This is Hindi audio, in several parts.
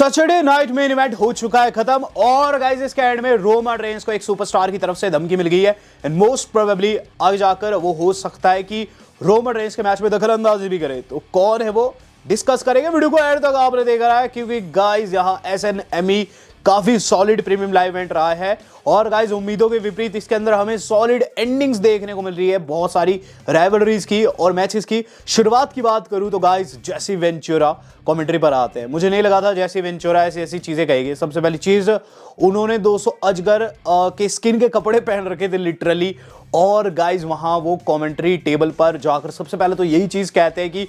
सैटरडे नाइट मेन इवेंट हो चुका है खत्म और गाइस इसके एंड में रोमन रेंस को एक सुपरस्टार की तरफ से धमकी मिल गई है एंड मोस्ट प्रोबेबली आगे जाकर वो हो सकता है कि रोमन रेंस के मैच में दखल अंदाजी भी करे। तो कौन है वो डिस्कस करेंगे। वीडियो को एंड तक आपने देखा रहा है क्योंकि गाइस यहाँ SNME काफी सॉलिड प्रीमियम लाइव इवेंट रहा है और गाइस उम्मीदों के विपरीत इसके अंदर हमें सॉलिड एंडिंग्स देखने को मिल रही है बहुत सारी राइवलरीज की और मैचेस की। शुरुआत की बात करूं तो गाइस जेसी वेंचुरा कमेंट्री पर आते हैं। मुझे नहीं लगा था जेसी वेंचुरा ऐसी चीजें कहेगी। सबसे पहली चीज उन्होंने 200 अजगर के स्किन के कपड़े पहन रखे थे लिटरली और गाइस वहां वो कमेंट्री टेबल पर जाकर सबसे पहले तो यही चीज कहते हैं कि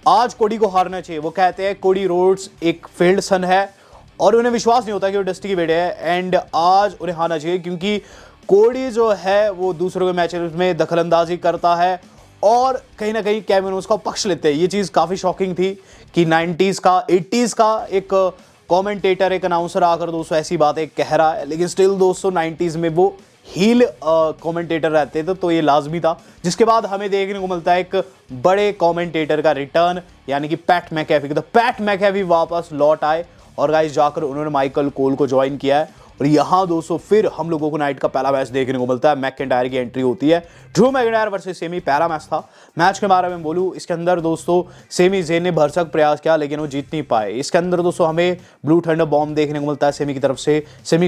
आज कोडी को हारना चाहिए। वो कहते हैं कोडी रोड्स एक फेल्ड सन है और उन्हें विश्वास नहीं होता कि वो डस्टी की बेटे है एंड आज उन्हें हारना चाहिए क्योंकि कोडी जो है वो दूसरों के मैचेस में दखलंदाजी करता है और कहीं ना कहीं केविन ओवेंस का पक्ष लेते हैं। ये चीज़ काफ़ी शॉकिंग थी कि 90s का 80s का एक कमेंटेटर एक अनाउंसर आकर दोस्तों ऐसी बातें कह रहा है, लेकिन स्टिल दोस्तों 90s में वो हील कमेंटेटर रहते थे तो ये लाजमी था। जिसके बाद हमें देखने को मिलता है एक बड़े कमेंटेटर का रिटर्न यानी कि पैट मैकएफी। तो पैट मैकएफी वापस लौट आए और गाइस जाकर उन्होंने माइकल कोल को ज्वाइन किया है और यहां दोस्तों फिर हम लोगों को नाइट का पहला मैच देखने को मिलता है। मैकइंटायर की एंट्री होती है। ड्रू मैकइंटायर वर्सेस सेमी पहला मैच था। मैच के बारे में बोलूं इसके अंदर दोस्तों सेमी जेन ने भरसक प्रयास किया लेकिन वो जीत नहीं पाए। इसके अंदर दोस्तों हमें ब्लू थंडर बॉम्ब देखने को मिलता है सेमी की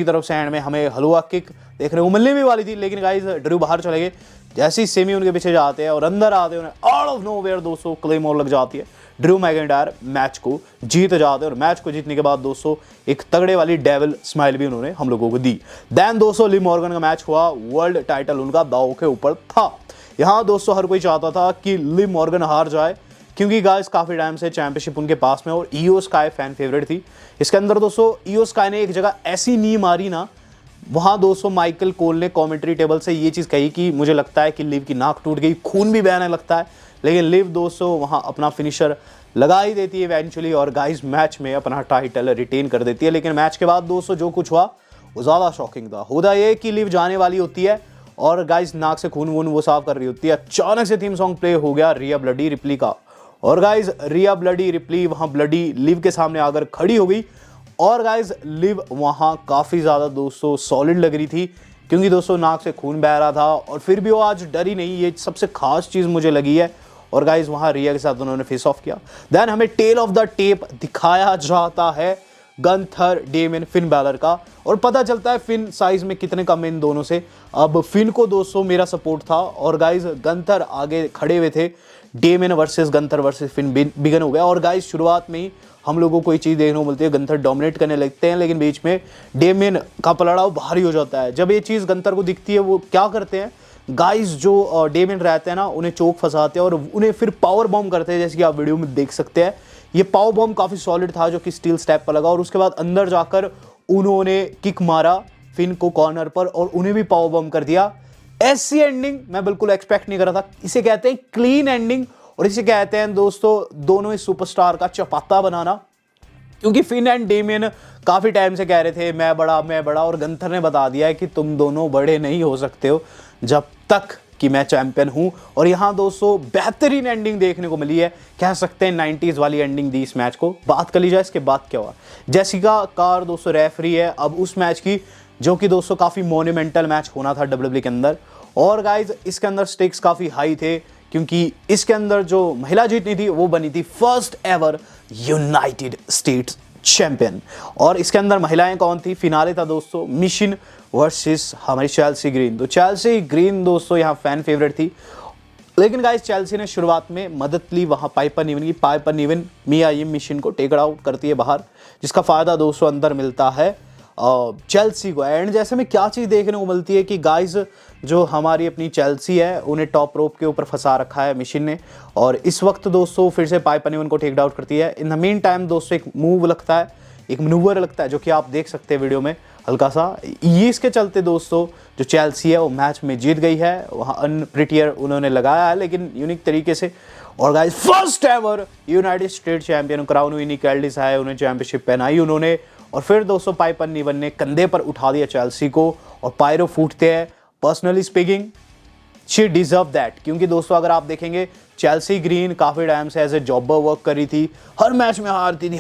तरफ से एंड में हमें हलवा किक देखने को मिलने भी वाली थी लेकिन गाइस ड्रू बाहर चले गए। जैसे ही सेमी उनके पीछे जाते हैं और अंदर आते हैं उन्हें आउट ऑफ नोवेयर दोस्तों क्लेमोर लग जाती है। ड्रू मैकइंटायर मैच को जीत जाते हैं और मैच को जीतने के बाद दोस्तों एक तगड़े वाली डेविल स्माइल भी उन्होंने हम लोगों को दी। देन दोस्तों लिव मॉर्गन का मैच हुआ। वर्ल्ड टाइटल उनका दांव के ऊपर था। यहां दोस्तों हर कोई चाहता था कि लिव मॉर्गन हार जाए क्योंकि गाइस काफी टाइम से चैंपियनशिप उनके पास में और ईओ स्काई फैन फेवरेट थी। इसके अंदर दोस्तों ईओ स्काई ने एक जगह ऐसी नी मारी ना, वहां दोस्तों माइकल कोल ने कमेंट्री टेबल से ये चीज कही कि मुझे लगता है कि लिव की नाक टूट गई, खून भी बहने लगता है, लेकिन लिव दोस्तों वहां अपना फिनिशर लगा ही देती है इवेंचुअली और गाइस मैच में अपना टाइटल रिटेन कर देती है। लेकिन मैच के बाद दोस्तों जो कुछ हुआ वो ज्यादा शॉकिंग था। होता ये कि लिव जाने वाली होती है और गाइस नाक से खून वून वो साफ कर रही होती है। अचानक से थीम सॉन्ग प्ले हो गया रिया ब्लडी रिप्ली का और गाइस रिया ब्लडी रिप्ली वहां ब्लडी लिव के सामने आकर खड़ी हो गई और गाइस लिव वहां काफी ज्यादा दोस्तों सॉलिड लग रही थी क्योंकि दोस्तों नाक से खून बह रहा था और फिर भी वो आज डरी नहीं। ये सबसे खास चीज मुझे लगी है और गाइस वहां रिया के साथ उन्होंने फेस ऑफ किया। देन हमें टेल ऑफ द टेप दिखाया जाता है गंथर डेमियन फिन बैलर का और पता चलता है फिन साइज में कितने कम इन दोनों से। अब फिन को दोस्तों मेरा सपोर्ट था और गाइस गंथर आगे खड़े हुए थे। Damian versus Gunther versus Finn began हो गया और गाइस शुरुआत में ही हम लोगों को ये चीज़ देखने को मिलती है। गंथर डोमिनेट करने लगते हैं लेकिन बीच में डेमियन का पलड़ाव भारी हो जाता है। जब ये चीज़ गंथर को दिखती है वो क्या करते हैं गाइस जो डेमियन रहते हैं ना उन्हें चोक फंसाते हैं और उन्हें फिर पावर बॉम्ब करते हैं जैसे कि आप वीडियो में देख सकते हैं। ये पावर बॉम्ब काफ़ी सॉलिड था जो कि स्टील स्टेप पर लगा और उसके बाद अंदर जाकर उन्होंने किक मारा फिन को कॉर्नर पर और उन्हें भी पावर बॉम्ब कर दिया। ऐसी एंडिंग मैं बिल्कुल एक्सपेक्ट नहीं कर रहा था। इसे कहते हैं क्लीन एंडिंग और इसे कहते हैं दोस्तों दोनों ही सुपरस्टार का चपाता बनाना क्योंकि फिन एंड डेमियन काफ़ी टाइम से कह रहे थे मैं बड़ा और गंथर ने बता दिया है कि तुम दोनों बड़े नहीं हो सकते हो जब तक कि मैं चैंपियन हूं। और यहां दोस्तों बेहतरीन एंडिंग देखने को मिली है। कह सकते हैं 90s वाली एंडिंग दी इस मैच को। बात कर ली जाए इसके बाद क्या हुआ। जेसिका कार दोस्तों रेफरी है अब उस मैच की जो कि दोस्तों काफ़ी मोन्यूमेंटल मैच होना था WWE के अंदर और गाइज इसके अंदर स्टेक्स काफ़ी हाई थे क्योंकि इसके अंदर जो महिला जीतनी थी वो बनी थी first ever United states champion. और इसके अंदर महिलाएं कौन थी। फिनाले था दोस्तों मिशन वर्सेस हमारी चेल्सी ग्रीन। तो चेल्सी ग्रीन दोस्तों यहाँ फैन फेवरेट थी लेकिन गाइस चेल्सी ने शुरुआत में मदद ली वहाँ पाइपर निवन की। पाइपर निवन मिया यिम मिशन को टेक आउट करती है बाहर जिसका फ़ायदा दोस्तों अंदर मिलता है चेल्सी को। एंड जैसे में क्या चीज़ देखने को मिलती है कि गाइस जो हमारी अपनी चेल्सी है उन्हें टॉप रोप के ऊपर फंसा रखा है मिशन ने और इस वक्त दोस्तों फिर से पाइपर निवन को टेक आउट करती है। इन द मीन टाइम दोस्तों एक मूव लगता है, एक मनूवर लगता है जो कि आप देख सकते हैं वीडियो में हल्का सा। ये इसके चलते दोस्तों जो चेल्सी है वो मैच में जीत गई है। वहाँ अनप्रिटियर उन्होंने लगाया है लेकिन यूनिक तरीके से। और guys first ever United state champion crown हुई निकैल्डिस है, उन्हें चैंपियनशिप पहनाई उन्होंने और फिर दोस्तों पाइपर निवन ने कंधे पर उठा दिया चेल्सी को और पायरो फूटते हैं। Personally speaking she deserve that, क्योंकि दोस्तों अगर आप देखेंगे चेल्सी ग्रीन काफ़ी टाइम से एज ए जॉबर वर्क करी थी, हर मैच में हारती थी,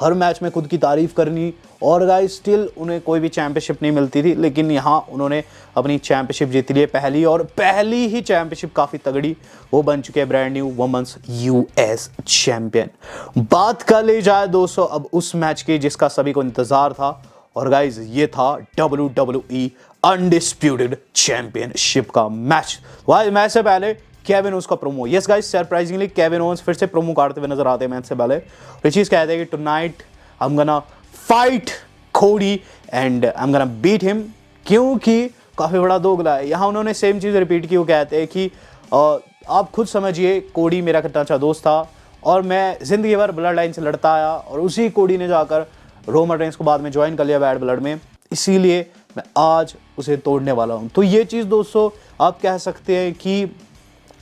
हर मैच में खुद की तारीफ करनी, और गाइस स्टिल उन्हें कोई भी चैंपियनशिप नहीं मिलती थी, लेकिन यहाँ उन्होंने अपनी चैंपियनशिप जीत ली है, पहली ही चैंपियनशिप काफ़ी तगड़ी, वो बन चुके हैं brand new women's US champion. बात कर ली जाए दोस्तों अब उस मैच की जिसका सभी को इंतजार था, और गाइज ये था WWE अनडिस्प्यूटेड चैंपियनशिप का मैच। वाइज मैच से पहले केविन ओवेंस का promo, yes guys surprisingly Kevin Owens फिर से प्रोमो काटते हुए नजर आते हैं मैच से पहले। ये चीज कहते हैं कि tonight I am gonna fight Cody and I am gonna beat him, क्योंकि काफी बड़ा दोगला है। यहाँ उन्होंने सेम चीज रिपीट की, वो कहते हैं कि आप खुद समझिए कोडी मेरा कितना अच्छा दोस्त था और मैं जिंदगी भर ब्लड लाइन से लड़ता आया, और उसी कोडी ने जाकर रोमन रेंस को बाद में ज्वाइन कर लिया बैड ब्लड में, इसीलिए मैं आज उसे तोड़ने वाला हूं। तो ये चीज़ दोस्तों आप कह सकते हैं कि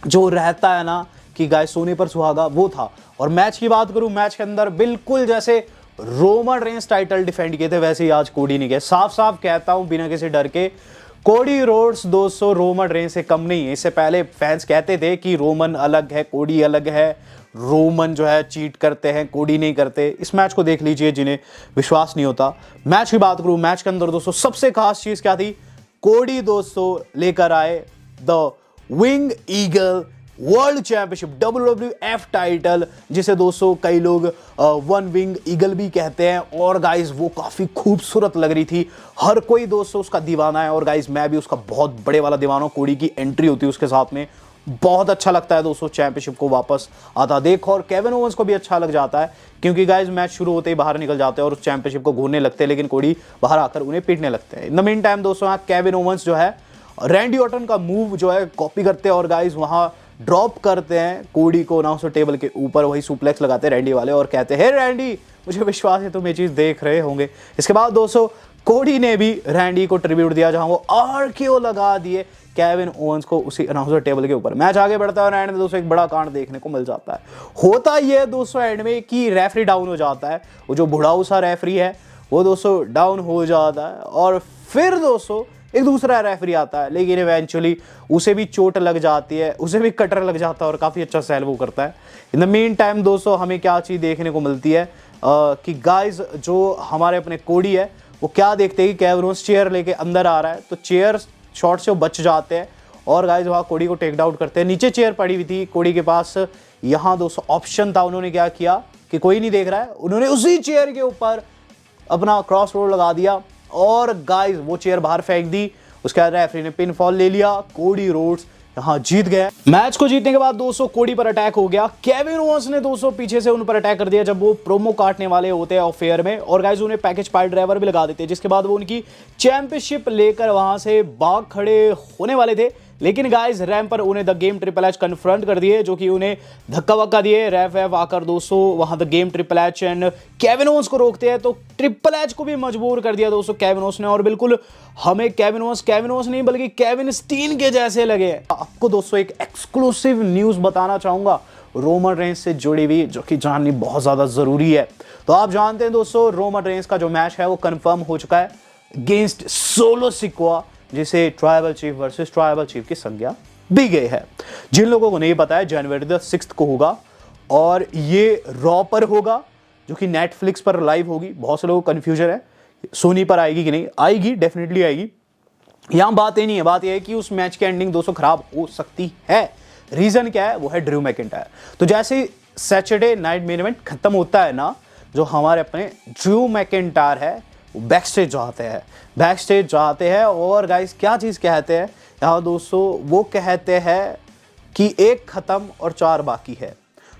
जो रहता है ना कि गाय सोने पर सुहागा, वो था। और मैच की बात करूं, मैच के अंदर बिल्कुल जैसे रोमन रेंस टाइटल डिफेंड किए थे वैसे ही आज कोडी ने किया। साफ साफ कहता हूं बिना किसी डर के, कोडी रोड्स दोस्तों रोमन रेंस से कम नहीं है। इससे पहले फैंस कहते थे कि रोमन अलग है, कोडी अलग है, रोमन जो है चीट करते हैं, कोडी नहीं करते। इस मैच को देख लीजिए जिन्हें विश्वास नहीं होता। मैच की बात करूं, मैच के अंदर दोस्तों सबसे खास चीज क्या थी, कोडी दोस्तों लेकर आए the wing eagle world championship WWF title, जिसे दोस्तों कई लोग वन विंग ईगल भी कहते हैं। और गाइस वो काफी खूबसूरत लग रही थी, हर कोई दोस्तों उसका दीवाना है, और गाइस मैं भी उसका बहुत बड़े वाला दीवाना हूं। कोडी की एंट्री होती है उसके साथ में, बहुत अच्छा लगता है दोस्तों चैंपियनशिप को वापस आता देख। और केविन ओवेंस को भी अच्छा लग जाता है, क्योंकि गाइस मैच शुरू होते ही बाहर निकल जाते हैं और उस चैंपियनशिप को घूरने लगते हैं, लेकिन कोडी बाहर आकर उन्हें पीटने लगते हैं। इन द मीन टाइम दोस्तों यहाँ केविन ओवेंस जो है रैंडी ऑर्टन का मूव जो है कॉपी करते हैं, और गाइस वहां ड्रॉप करते हैं कोडी को अनाउंसर टेबल के ऊपर, वही सुप्लेक्स लगाते हैं रैंडी वाले और कहते हैं, हे रैंडी मुझे विश्वास है तुम ये चीज देख रहे होंगे। इसके बाद दोस्तों कोडी ने भी रैंडी को ट्रिब्यूट दिया, जहां वो RKO लगा दिए केविन ओवेंस को उसी अनाउंसर टेबल के ऊपर। मैच आगे बढ़ता है और एंड में दोस्तों एक बड़ा कांड देखने को मिल जाता है। होता यह है दोस्तों एंड में कि रेफरी डाउन हो जाता है, वो जो बुढ़ाऊ सा रेफरी है वो दोस्तों डाउन हो जाता है, और फिर दोस्तों एक दूसरा रेफरी आता है, लेकिन इवेंचुअली उसे भी चोट लग जाती है, उसे भी कटर लग जाता है और काफ़ी अच्छा सेल वो करता है। इन द मीन टाइम दोस्तों हमें क्या चीज़ देखने को मिलती है कि गाइज जो हमारे अपने कोडी है वो क्या देखते हैं कि केविन ओवेंस चेयर लेके अंदर आ रहा है, तो चेयर शॉट से वो बच जाते हैं, और गाइज वहाँ कोडी को टेक डाउन करते हैं। नीचे चेयर पड़ी हुई थी कोडी के पास, यहाँ दोस्तों ऑप्शन था, उन्होंने क्या किया कि कोई नहीं देख रहा है, उन्होंने उसी चेयर के ऊपर अपना क्रॉस रोड लगा दिया और गाइस वो चेयर बाहर फेंक दी। उसके बाद रेफरी ने पिन फॉल ले लिया, कोडी रोड्स यहाँ जीत गए। मैच को जीतने के बाद दोस्तों कोडी पर अटैक हो गया। केविन ओवेंस ने दोस्तों पीछे से उन पर अटैक कर दिया जब वो प्रोमो काटने वाले होते हैं ऑफेयर में, और गाइस उन्हें पैकेज पाइल ड्राइवर भी लगा देते हैं, जिसके बाद वो उनकी चैंपियनशिप लेकर वहां से भाग खड़े होने वाले थे, लेकिन गाइस रैम पर उन्हें the game triple H confront कर दिए, जो कि उन्हें धक्का वक्का दिए। रेफ आकर दोस्तों वहां the game triple H and Kevin Owens को रोकते हैं, तो ट्रिपल एच को भी मजबूर कर दिया दोस्तों केविन ओवेंस ने, और बिल्कुल हमें केविन ओवेंस नहीं बल्कि केविन स्टीन के जैसे लगे। आपको दोस्तों एक एक्सक्लूसिव न्यूज बताना चाहूंगा रोमन रेंस से जुड़ी हुई, जो कि जाननी बहुत ज्यादा जरूरी है। तो आप जानते हैं दोस्तों रोमन रेंस का जो मैच है वो कंफर्म हो चुका है अगेंस्ट सोलो सिक्वा, जिसे tribal chief versus tribal chief की संज्ञा दी गई है। जिन लोगों को नहीं पता है जनवरी 6 को होगा, और ये रॉ पर होगा, जो कि नेटफ्लिक्स पर लाइव होगी। बहुत से लोगों को कंफ्यूजन है सोनी पर आएगी कि नहीं, आएगी, डेफिनेटली आएगी। यहां बात ये नहीं है, बात यह है कि उस मैच की एंडिंग दोस्तों खराब हो सकती है। रीजन क्या है, वो है ड्रू मैकिंटायर। तो जैसे सैटरडे नाइट मेन इवेंट खत्म होता है ना, जो हमारे अपने ड्रू मैकिंटायर है बैक स्टेज जाते हैं, और गाइस क्या चीज कहते हैं यहाँ दोस्तों, वो कहते हैं कि एक खत्म और 4 बाकी है।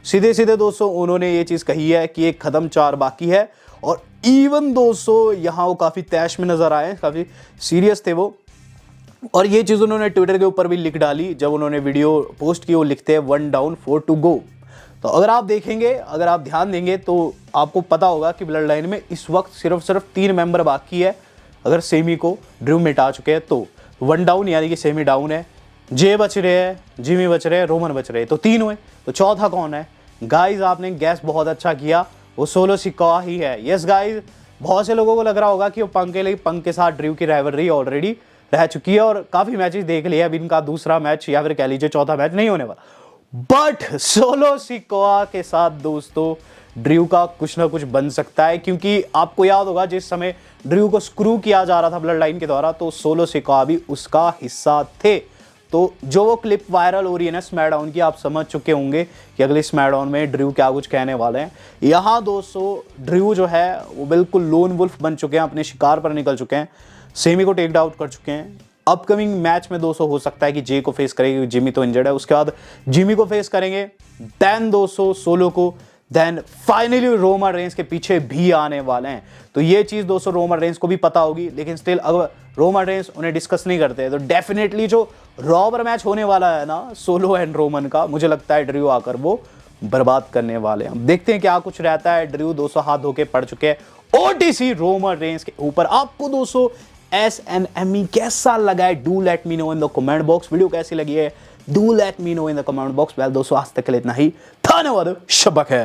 सीधे सीधे दोस्तों उन्होंने ये चीज कही है कि एक खत्म 4 बाकी है, और इवन दोस्तों यहाँ वो काफी तैश में नजर आए, काफी सीरियस थे वो, और ये चीज उन्होंने ट्विटर के ऊपर भी लिख डाली जब उन्होंने वीडियो पोस्ट की। वो लिखते हैं 1 डाउन 4 टू गो। तो अगर आप देखेंगे, अगर आप ध्यान देंगे तो आपको पता होगा कि ब्लड लाइन में इस वक्त सिर्फ 3 मेंबर बाकी है। अगर सेमी को ड्रू मिटा चुके हैं तो 1 डाउन, यानी कि सेमी डाउन है। जे बच रहे हैं, जिमी बच रहे हैं, रोमन बच रहे हैं, तो 3 हुए। तो चौथा कौन है? गाइज आपने गैस बहुत अच्छा किया, वो सोलो सिक्का ही है। यस गाइज, बहुत से लोगों को लग रहा होगा कि वो पंक के साथ ड्रू की राइवलरी ऑलरेडी रह चुकी है और काफी मैचेस देख लिए। अब इनका दूसरा मैच या फिर कह लीजिए चौथा मैच नहीं होने वाला, बट सोलो सिकोआ के साथ दोस्तों ड्रू का कुछ ना कुछ बन सकता है, क्योंकि आपको याद होगा जिस समय ड्रू को स्क्रू किया जा रहा था ब्लड लाइन के द्वारा, तो सोलो सिकोआ भी उसका हिस्सा थे। तो जो वो क्लिप वायरल हो रही है ना स्मैकडाउन की, आप समझ चुके होंगे कि अगले स्मैकडाउन में ड्रू क्या कुछ कहने वाले हैं। यहाँ दोस्तों ड्रू जो है वो बिल्कुल लोन वुल्फ बन चुके हैं, अपने शिकार पर निकल चुके हैं, सेमी को टेक आउट कर चुके हैं। अपकमिंग मैच में दोस्तों हो सकता है कि जे को फेस करेंगे, जिमी तो इंजर्ड है, उसके बाद जिमी को फेस करेंगे, देन दोस्तों सोलो को, देन फाइनली रोमन रेंस के पीछे भी आने वाले हैं। तो ये चीज दोस्तों रोमन रेंस को भी पता होगी, लेकिन स्टिल अगर रोमन रेंस उन्हें डिस्कस नहीं करते हैं तो डेफिनेटली जो रॉबर मैच होने वाला है ना सोलो एंड रोमन का, मुझे लगता है ड्रू आकर वो बर्बाद करने वाले हैं। देखते हैं क्या कुछ रहता है। ड्रू 200 हाथ धोके पड़ चुके हैं ओटीसी रोमन रेंस के ऊपर। आपको दोस्तों SNME कैसा लगा है, do let me know in the comment box. Video कैसी लगी है do let me know in the comment box. Well दोस्तों आज तक के लिए इतना ही, धन्यवाद, शब्बा खैर।